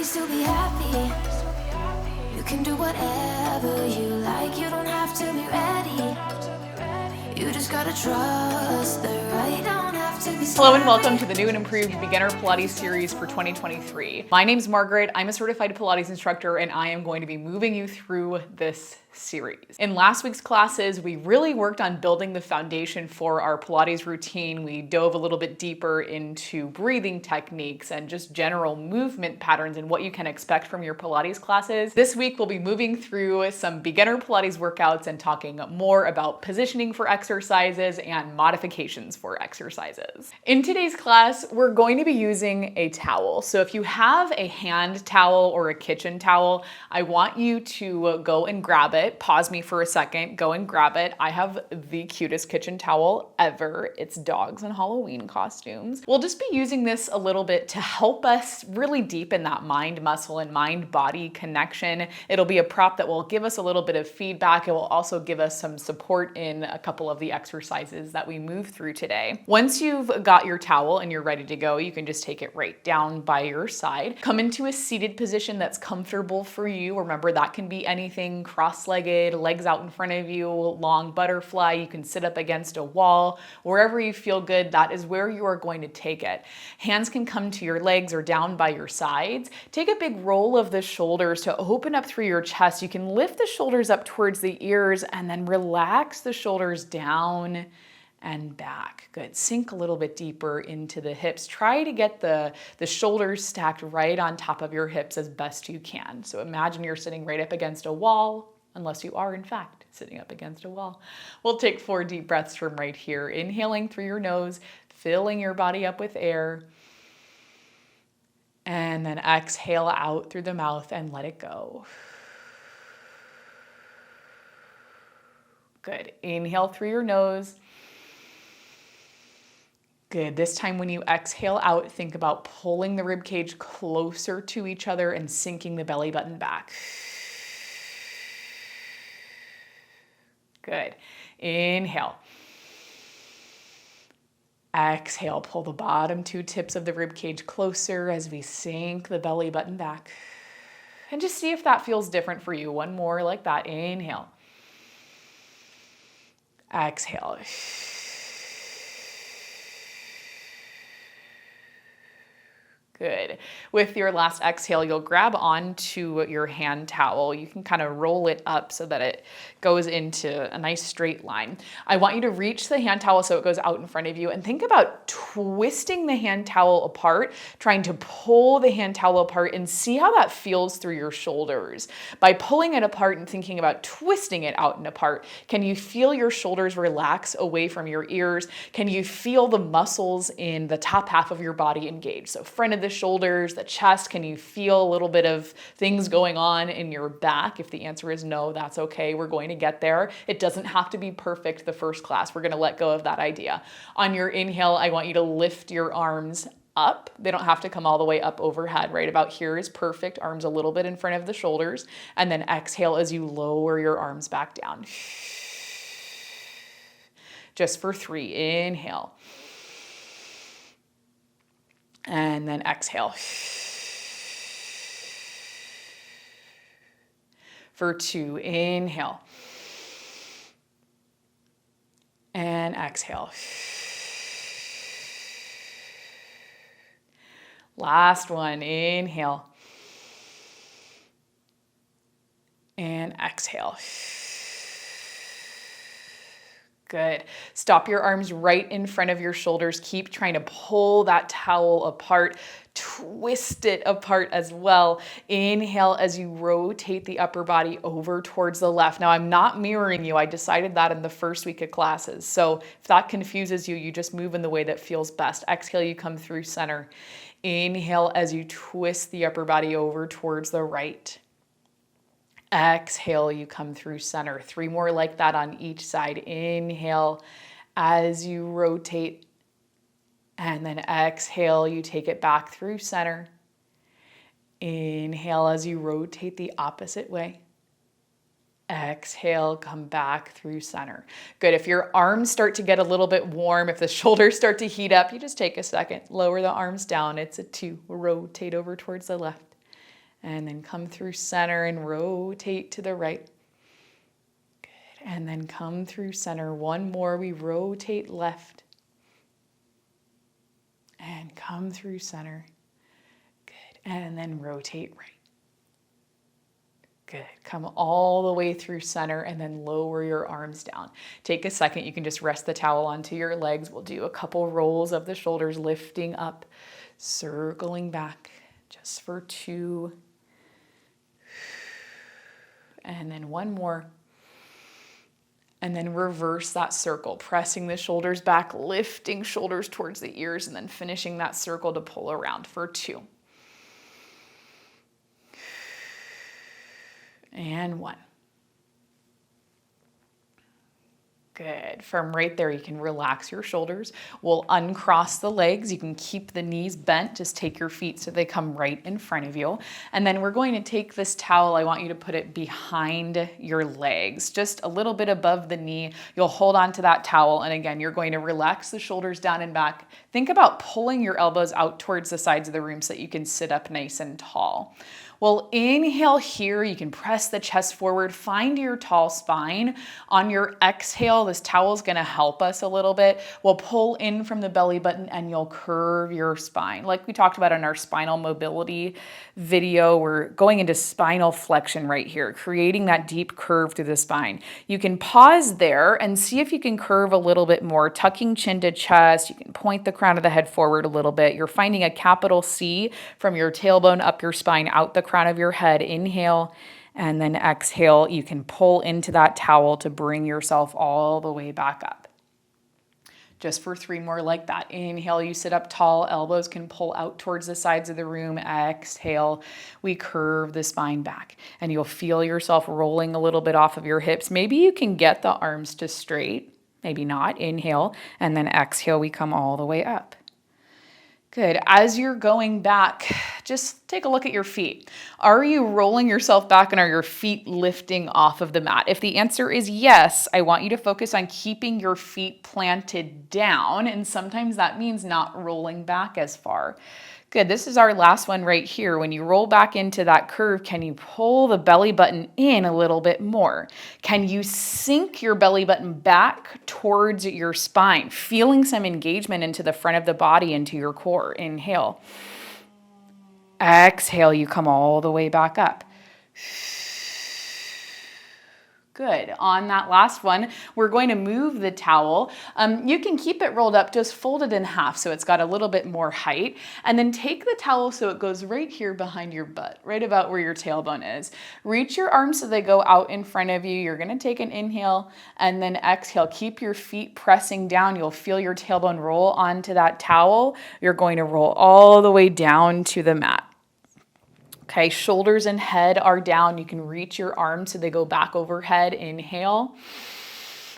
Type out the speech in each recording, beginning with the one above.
you still be happy. You can do whatever you like. You don't have to be ready. You just gotta trust that right don't have to be. Hello and welcome to the new and improved Beginner Pilates series for 2023. My name's Margaret. I'm a certified Pilates instructor and I am going to be moving you through this series. In last week's classes, we really worked on building the foundation for our Pilates routine. We dove a little bit deeper into breathing techniques and just general movement patterns and what you can expect from your Pilates classes. This week, we'll be moving through some beginner Pilates workouts and talking more about positioning for exercises and modifications for exercises. In today's class, we're going to be using a towel. So if you have a hand towel or a kitchen towel, I want you to go and grab it. Pause me for a second, go and grab it. I have the cutest kitchen towel ever. It's dogs in Halloween costumes. We'll just be using this a little bit to help us really deepen that mind muscle and mind body connection. It'll be a prop that will give us a little bit of feedback. It will also give us some support in a couple of the exercises that we move through today. Once you've got your towel and you're ready to go, you can just take it right down by your side. Come into a seated position that's comfortable for you. Remember, that can be anything cross-legged, legs out in front of you, long butterfly. You can sit up against a wall. Wherever you feel good, that is where you are going to take it. Hands can come to your legs or down by your sides. Take a big roll of the shoulders to open up through your chest. You can lift the shoulders up towards the ears and then relax the shoulders down and back. Good. Sink a little bit deeper into the hips. Try to get the shoulders stacked right on top of your hips as best you can. So imagine you're sitting right up against a wall, unless you are in fact sitting up against a wall. We'll take 4 deep breaths from right here. Inhaling through your nose, filling your body up with air. And then exhale out through the mouth and let it go. Good. Inhale through your nose. Good. This time when you exhale out, think about pulling the rib cage closer to each other and sinking the belly button back. Good. Inhale. Exhale, pull the bottom 2 tips of the rib cage closer as we sink the belly button back. And just see if that feels different for you. One more like that. Inhale. Exhale. Good. With your last exhale, you'll grab onto your hand towel. You can kind of roll it up so that it goes into a nice straight line. I want you to reach the hand towel so it goes out in front of you and think about twisting the hand towel apart, trying to pull the hand towel apart and see how that feels through your shoulders. By pulling it apart and thinking about twisting it out and apart, can you feel your shoulders relax away from your ears? Can you feel the muscles in the top half of your body engage? So front of the shoulders, the chest, can you feel a little bit of things going on in your back? If the answer is no, that's okay. We're going to get there. It doesn't have to be perfect the first class. We're going to let go of that idea. On your inhale, I want you to lift your arms up. They don't have to come all the way up overhead. Right about here is perfect. Arms a little bit in front of the shoulders. And then exhale as you lower your arms back down. Just for 3. Inhale. And then exhale. For 2, inhale. And exhale. Last one, inhale. And exhale. Good. Stop your arms right in front of your shoulders. Keep trying to pull that towel apart. Twist it apart as well. Inhale as you rotate the upper body over towards the left. Now, I'm not mirroring you. I decided that in the first week of classes. So if that confuses you, you just move in the way that feels best. Exhale, you come through center. Inhale as you twist the upper body over towards the right. Exhale, you come through center. 3 more like that on each side. Inhale as you rotate. And then exhale, you take it back through center. Inhale as you rotate the opposite way. Exhale, come back through center. Good. If your arms start to get a little bit warm, if the shoulders start to heat up, you just take a second, lower the arms down. It's a 2. Rotate over towards the left. And then come through center and rotate to the right. Good. And then come through center. One more. We rotate left. And come through center. Good. And then rotate right. Good. Come all the way through center and then lower your arms down. Take a second. You can just rest the towel onto your legs. We'll do a couple rolls of the shoulders, lifting up, circling back just for 2. And then one more. And then reverse that circle, pressing the shoulders back, lifting shoulders towards the ears, and then finishing that circle to pull around for 2. And 1. Good. From right there, you can relax your shoulders. We'll uncross the legs. You can keep the knees bent. Just take your feet so they come right in front of you. And then we're going to take this towel. I want you to put it behind your legs, just a little bit above the knee. You'll hold on to that towel. And again, you're going to relax the shoulders down and back. Think about pulling your elbows out towards the sides of the room so that you can sit up nice and tall. Well, inhale here, you can press the chest forward, find your tall spine. On your exhale, this towel is gonna help us a little bit. We'll pull in from the belly button and you'll curve your spine. Like we talked about in our spinal mobility video, we're going into spinal flexion right here, creating that deep curve through the spine. You can pause there and see if you can curve a little bit more, tucking chin to chest. You can point the crown of the head forward a little bit. You're finding a capital C from your tailbone up your spine, out the crown of your head. Inhale and then exhale. You can pull into that towel to bring yourself all the way back up. Just for 3 more like that. Inhale, you sit up tall, elbows can pull out towards the sides of the room. Exhale, we curve the spine back and you'll feel yourself rolling a little bit off of your hips. Maybe you can get the arms to straight, maybe not. Inhale and then exhale, we come all the way up. Good. As you're going back, just take a look at your feet. Are you rolling yourself back and are your feet lifting off of the mat? If the answer is yes, I want you to focus on keeping your feet planted down. And sometimes that means not rolling back as far. Good. This is our last one right here. When you roll back into that curve, can you pull the belly button in a little bit more? Can you sink your belly button back towards your spine, feeling some engagement into the front of the body, into your core? Inhale. Exhale, you come all the way back up. Good. On that last one, we're going to move the towel. You can keep it rolled up, just fold it in half so it's got a little bit more height. And then take the towel so it goes right here behind your butt, right about where your tailbone is. Reach your arms so they go out in front of you. You're going to take an inhale and then exhale. Keep your feet pressing down. You'll feel your tailbone roll onto that towel. You're going to roll all the way down to the mat. Okay, shoulders and head are down. You can reach your arms so they go back overhead. Inhale.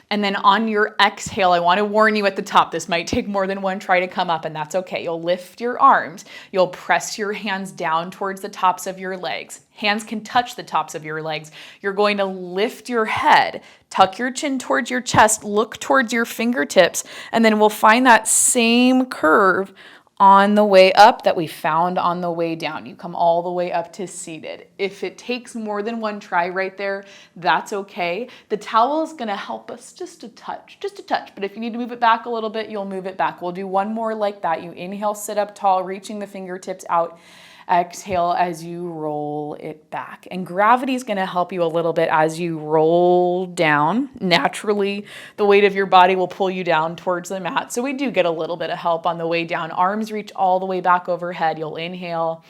And then on your exhale, I want to warn you at the top, this might take more than one try to come up, and that's okay. You'll lift your arms. You'll press your hands down towards the tops of your legs. Hands can touch the tops of your legs. You're going to lift your head, tuck your chin towards your chest, look towards your fingertips, and then we'll find that same curve on the way up that we found on the way down. You come all the way up to seated. If it takes more than one try right there, that's okay. The towel is gonna help us just a touch, but if you need to move it back a little bit, you'll move it back. We'll do one more like that. You inhale, sit up tall, reaching the fingertips out. Exhale as you roll it back. And gravity is going to help you a little bit as you roll down. Naturally, the weight of your body will pull you down towards the mat. So we do get a little bit of help on the way down. Arms reach all the way back overhead. You'll inhale.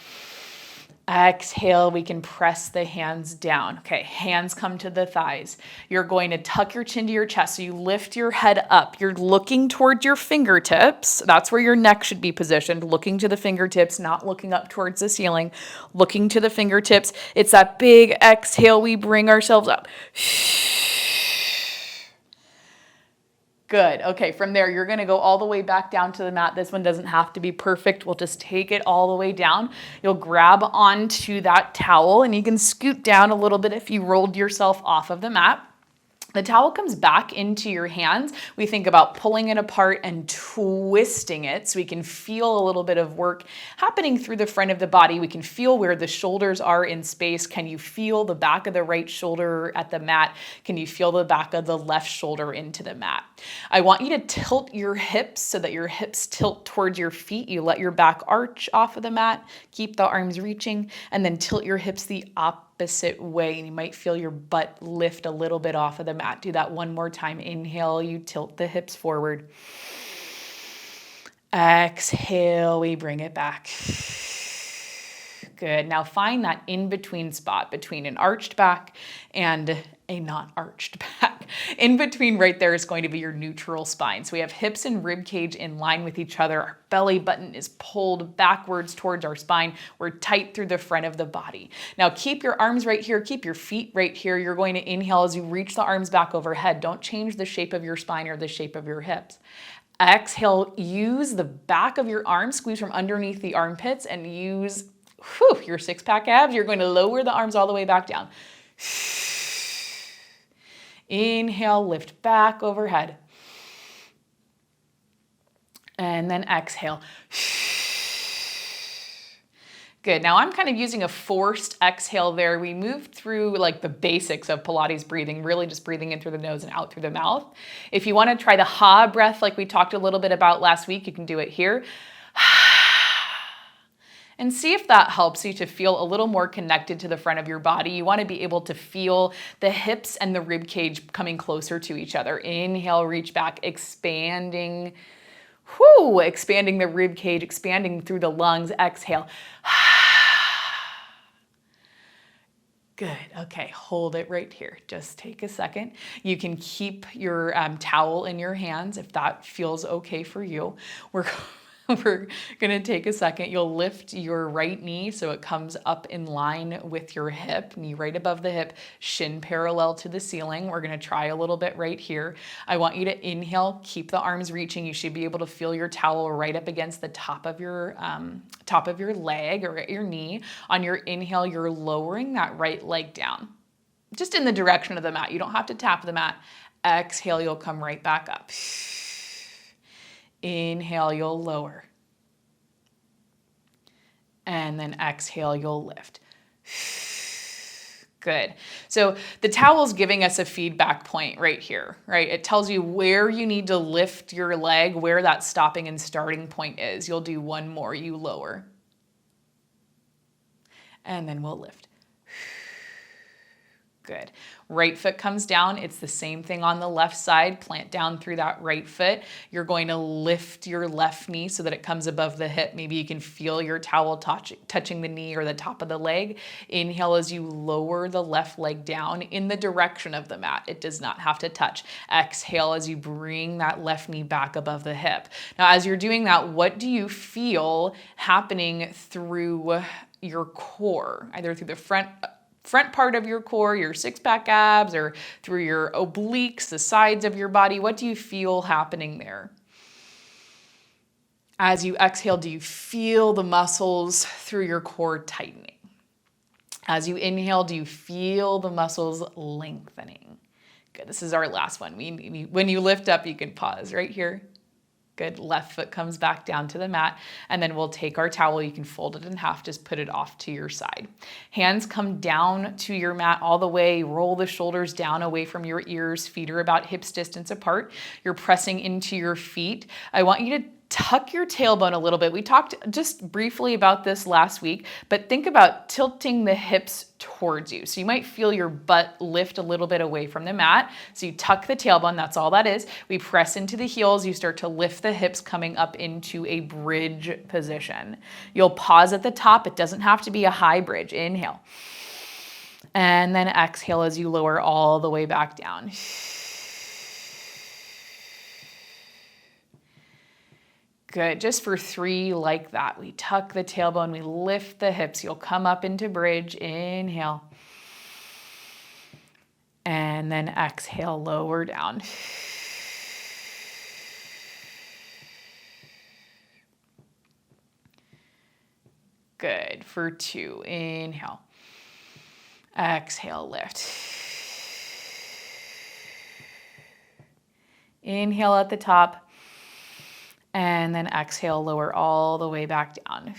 Exhale, we can press the hands down. Okay, hands come to the thighs. You're going to tuck your chin to your chest. So you lift your head up. You're looking towards your fingertips. That's where your neck should be positioned, looking to the fingertips, not looking up towards the ceiling, looking to the fingertips. It's that big exhale. We bring ourselves up. Good. Okay, from there, you're going to go all the way back down to the mat. This one doesn't have to be perfect. We'll just take it all the way down. You'll grab onto that towel and you can scoot down a little bit if you rolled yourself off of the mat. The towel comes back into your hands. We think about pulling it apart and twisting it so we can feel a little bit of work happening through the front of the body. We can feel where the shoulders are in space. Can you feel the back of the right shoulder at the mat? Can you feel the back of the left shoulder into the mat? I want you to tilt your hips so that your hips tilt towards your feet. You let your back arch off of the mat, keep the arms reaching, and then tilt your hips the opposite way, and you might feel your butt lift a little bit off of the mat. Do that one more time. Inhale, you tilt the hips forward. Exhale, we bring it back. Good. Now find that in-between spot between an arched back and a not arched back. In between right there is going to be your neutral spine. So we have hips and rib cage in line with each other. Our belly button is pulled backwards towards our spine. We're tight through the front of the body. Now keep your arms right here. Keep your feet right here. You're going to inhale as you reach the arms back overhead. Don't change the shape of your spine or the shape of your hips. Exhale, use the back of your arms, squeeze from underneath the armpits, and use your six-pack abs. You're going to lower the arms all the way back down. Inhale, lift back overhead. And then exhale. Good. Now I'm kind of using a forced exhale there. We moved through like the basics of Pilates breathing, really just breathing in through the nose and out through the mouth. If you want to try the ha breath like we talked a little bit about last week, you can do it here. And see if that helps you to feel a little more connected to the front of your body. You want to be able to feel the hips and the rib cage coming closer to each other. Inhale, reach back, expanding, expanding the rib cage, expanding through the lungs. Exhale. Good. Okay, hold it right here. Just take a second. You can keep your towel in your hands if that feels okay for you. We're gonna take a second. You'll lift your right knee so it comes up in line with your hip, knee right above the hip, shin parallel to the ceiling. We're gonna try a little bit right here. I want you to inhale, keep the arms reaching. You should be able to feel your towel right up against the top of your leg or at your knee. On your inhale, you're lowering that right leg down, just in the direction of the mat. You don't have to tap the mat. Exhale, you'll come right back up. Inhale, you'll lower. And then exhale, you'll lift. Good. So the towel's giving us a feedback point right here, right? It tells you where you need to lift your leg, where that stopping and starting point is. You'll do one more, you lower. And then we'll lift. Good. Right foot comes down. It's the same thing on the left side. Plant down through that right foot. You're going to lift your left knee so that it comes above the hip. Maybe you can feel your towel touching the knee or the top of the leg. Inhale as you lower the left leg down in the direction of the mat. It does not have to touch. Exhale as you bring that left knee back above the hip. Now, as you're doing that, what do you feel happening through your core? Either through the front part of your core, your six-pack abs, or through your obliques, the sides of your body. What do you feel happening there? As you exhale, do you feel the muscles through your core tightening? As you inhale, do you feel the muscles lengthening? Good. This is our last one. When you lift up, you can pause right here. Good. Left foot comes back down to the mat, and then we'll take our towel. You can fold it in half, just put it off to your side. Hands come down to your mat all the way. Roll the shoulders down away from your ears. Feet are about hips distance apart. You're pressing into your feet. I want you to tuck your tailbone a little bit. We talked just briefly about this last week, but think about tilting the hips towards you. So you might feel your butt lift a little bit away from the mat. So you tuck the tailbone, that's all that is. We press into the heels, you start to lift the hips coming up into a bridge position. You'll pause at the top. It doesn't have to be a high bridge. Inhale. And then exhale as you lower all the way back down. Good. Just for 3 like that. We tuck the tailbone, we lift the hips. You'll come up into bridge. Inhale. And then exhale, lower down. Good. For 2. Inhale. Exhale, lift. Inhale at the top, and then exhale, lower all the way back down.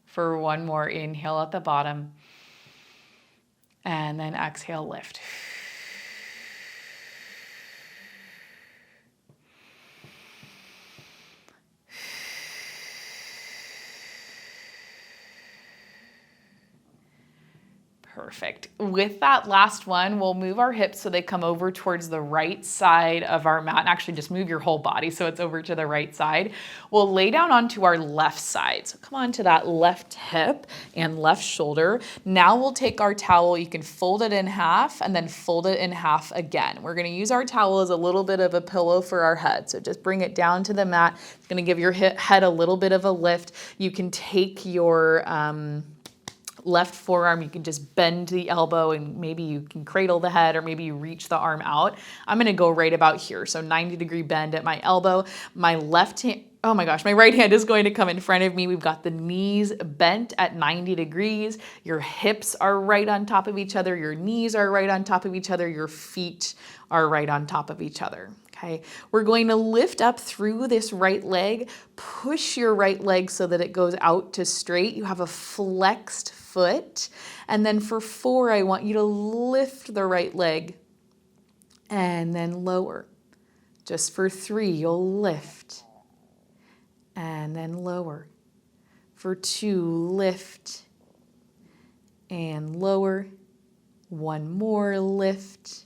For one more, inhale at the bottom, and then exhale, lift. Perfect. With that last one, we'll move our hips so they come over towards the right side of our mat. And actually just move your whole body so it's over to the right side. We'll lay down onto our left side. So come on to that left hip and left shoulder. Now we'll take our towel. You can fold it in half and then fold it in half again. We're going to use our towel as a little bit of a pillow for our head. So just bring it down to the mat. It's going to give your head a little bit of a lift. You can take your left forearm, you can just bend the elbow and maybe you can cradle the head or maybe you reach the arm out. I'm gonna go right about here. So 90-degree bend at my elbow. My left hand, oh my gosh, my right hand is going to come in front of me. We've got the knees bent at 90 degrees. Your hips are right on top of each other. Your knees are right on top of each other. Your feet are right on top of each other. Okay, we're going to lift up through this right leg, push your right leg so that it goes out to straight. You have a flexed foot. And then for 4, I want you to lift the right leg and then lower. Just for 3, you'll lift and then lower. For 2, lift and lower. 1 more, lift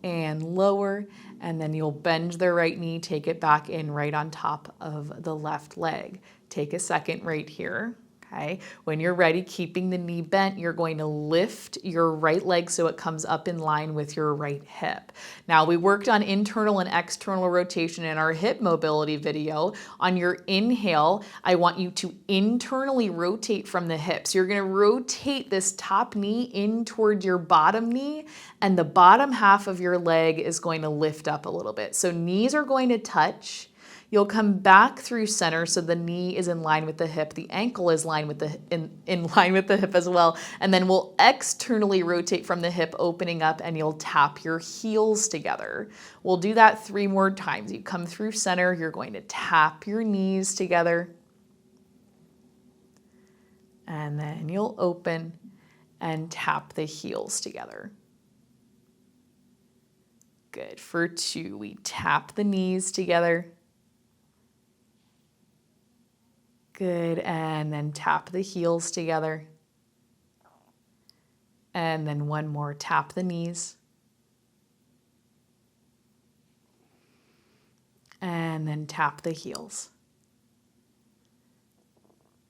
and lower. And then you'll bend the right knee, take it back in right on top of the left leg. Take a second right here. Okay. When you're ready, keeping the knee bent, you're going to lift your right leg so it comes up in line with your right hip. Now, we worked on internal and external rotation in our hip mobility video. On your inhale, I want you to internally rotate from the hips. You're going to rotate this top knee in towards your bottom knee, and the bottom half of your leg is going to lift up a little bit. So knees are going to touch. You'll come back through center so the knee is in line with the hip. The ankle is in line with the hip as well. And then we'll externally rotate from the hip, opening up, and you'll tap your heels together. We'll do that 3 more times. You come through center, you're going to tap your knees together. And then you'll open and tap the heels together. Good. For 2, we tap the knees together. Good, and then tap the heels together. And then 1 more, tap the knees. And then tap the heels.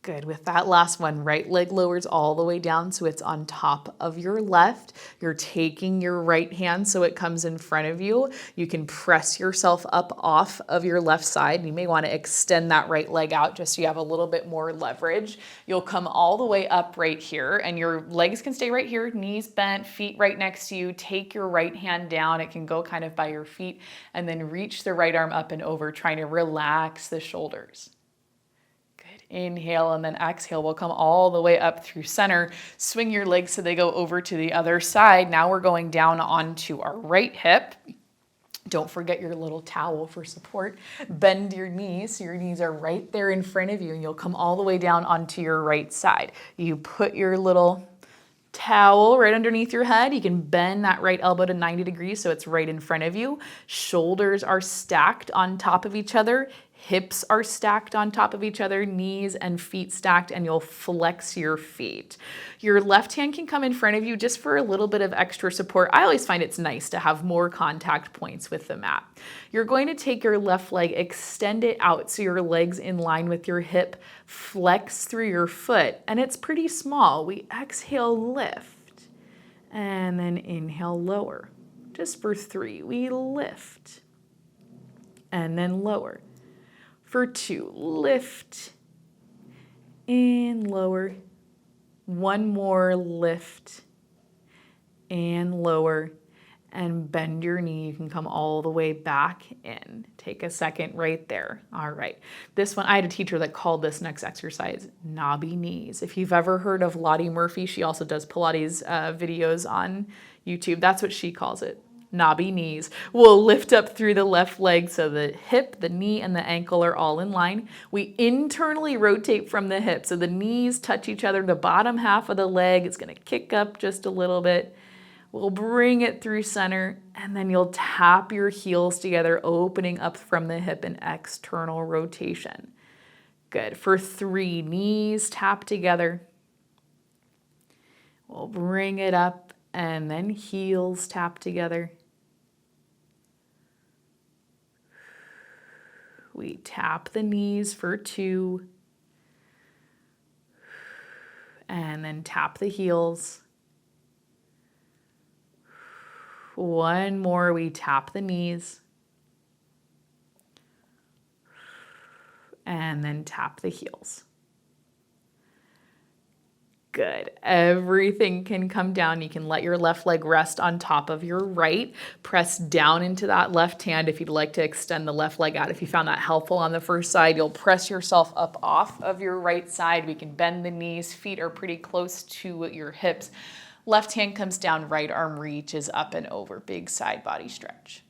Good. With that last one, right leg lowers all the way down so it's on top of your left. You're taking your right hand so it comes in front of you. You can press yourself up off of your left side. You may want to extend that right leg out just so you have a little bit more leverage. You'll come all the way up right here and your legs can stay right here, knees bent, feet right next to you. Take your right hand down. It can go kind of by your feet and then reach the right arm up and over, trying to relax the shoulders. Inhale and then exhale. We'll come all the way up through center. Swing your legs so they go over to the other side. Now we're going down onto our right hip. Don't forget your little towel for support. Bend your knees so your knees are right there in front of you and you'll come all the way down onto your right side. You put your little towel right underneath your head. You can bend that right elbow to 90 degrees so it's right in front of you. Shoulders are stacked on top of each other. Hips are stacked on top of each other, knees and feet stacked, and you'll flex your feet. Your left hand can come in front of you just for a little bit of extra support. I always find it's nice to have more contact points with the mat. You're going to take your left leg, extend it out so your leg's in line with your hip, flex through your foot, and it's pretty small. We exhale, lift, and then inhale, lower. Just for 3, we lift, and then lower. For 2, lift and lower. 1 more, lift and lower. And bend your knee. You can come all the way back in. Take a second right there. All right. This one, I had a teacher that called this next exercise knobby knees. If you've ever heard of Lottie Murphy, she also does Pilates videos on YouTube. That's what she calls it. Knobby knees. We'll lift up through the left leg so the hip, the knee, and the ankle are all in line. We internally rotate from the hip so the knees touch each other. The bottom half of the leg is going to kick up just a little bit. We'll bring it through center, and then you'll tap your heels together, opening up from the hip in external rotation. Good. For 3, knees tap together. We'll bring it up, and then heels tap together. We tap the knees for 2, and then tap the heels. 1 more, we tap the knees, and then tap the heels. Good. Everything can come down. You can let your left leg rest on top of your right. Press down into that left hand if you'd like to extend the left leg out. If you found that helpful on the first side, you'll press yourself up off of your right side. We can bend the knees. Feet are pretty close to your hips. Left hand comes down, right arm reaches up and over. Big side body stretch.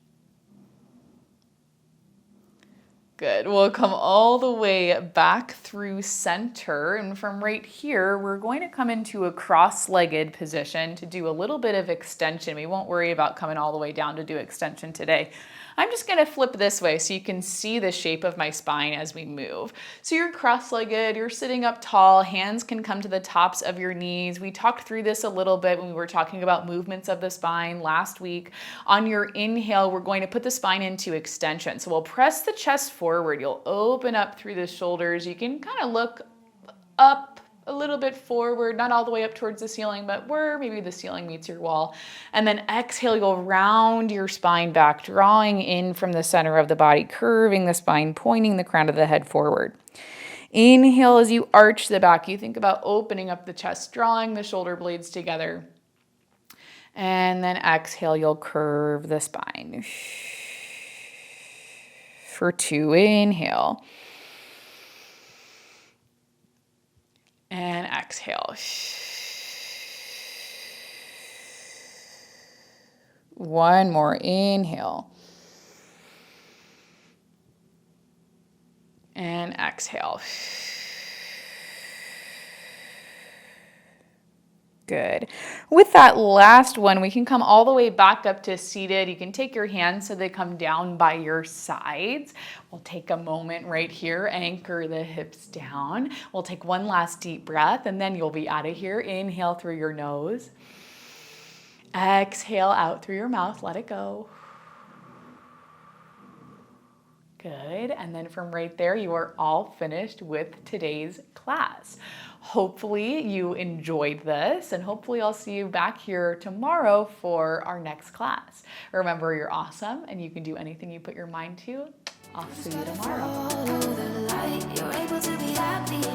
Good. We'll come all the way back through center, and from right here, we're going to come into a cross-legged position to do a little bit of extension. We won't worry about coming all the way down to do extension today. I'm just going to flip this way so you can see the shape of my spine as we move. So you're cross-legged, you're sitting up tall, hands can come to the tops of your knees. We talked through this a little bit when we were talking about movements of the spine last week. On your inhale, we're going to put the spine into extension. So we'll press the chest forward. You'll open up through the shoulders. You can kind of look up a little bit forward, not all the way up towards the ceiling, but where maybe the ceiling meets your wall. And then exhale, you'll round your spine back, drawing in from the center of the body, curving the spine, pointing the crown of the head forward. Inhale as you arch the back. You think about opening up the chest, drawing the shoulder blades together. And then exhale, you'll curve the spine. For 2, inhale. And exhale. 1 more, inhale. And exhale. Good. With that last one, we can come all the way back up to seated. You can take your hands so they come down by your sides. We'll take a moment right here, anchor the hips down. We'll take one last deep breath, and then you'll be out of here. Inhale through your nose. Exhale out through your mouth. Let it go. Good. And then from right there, you are all finished with today's class. Hopefully you enjoyed this, and hopefully I'll see you back here tomorrow for our next class. Remember, you're awesome and you can do anything you put your mind to. I'll see you tomorrow. Follow the light, you're able to be happy.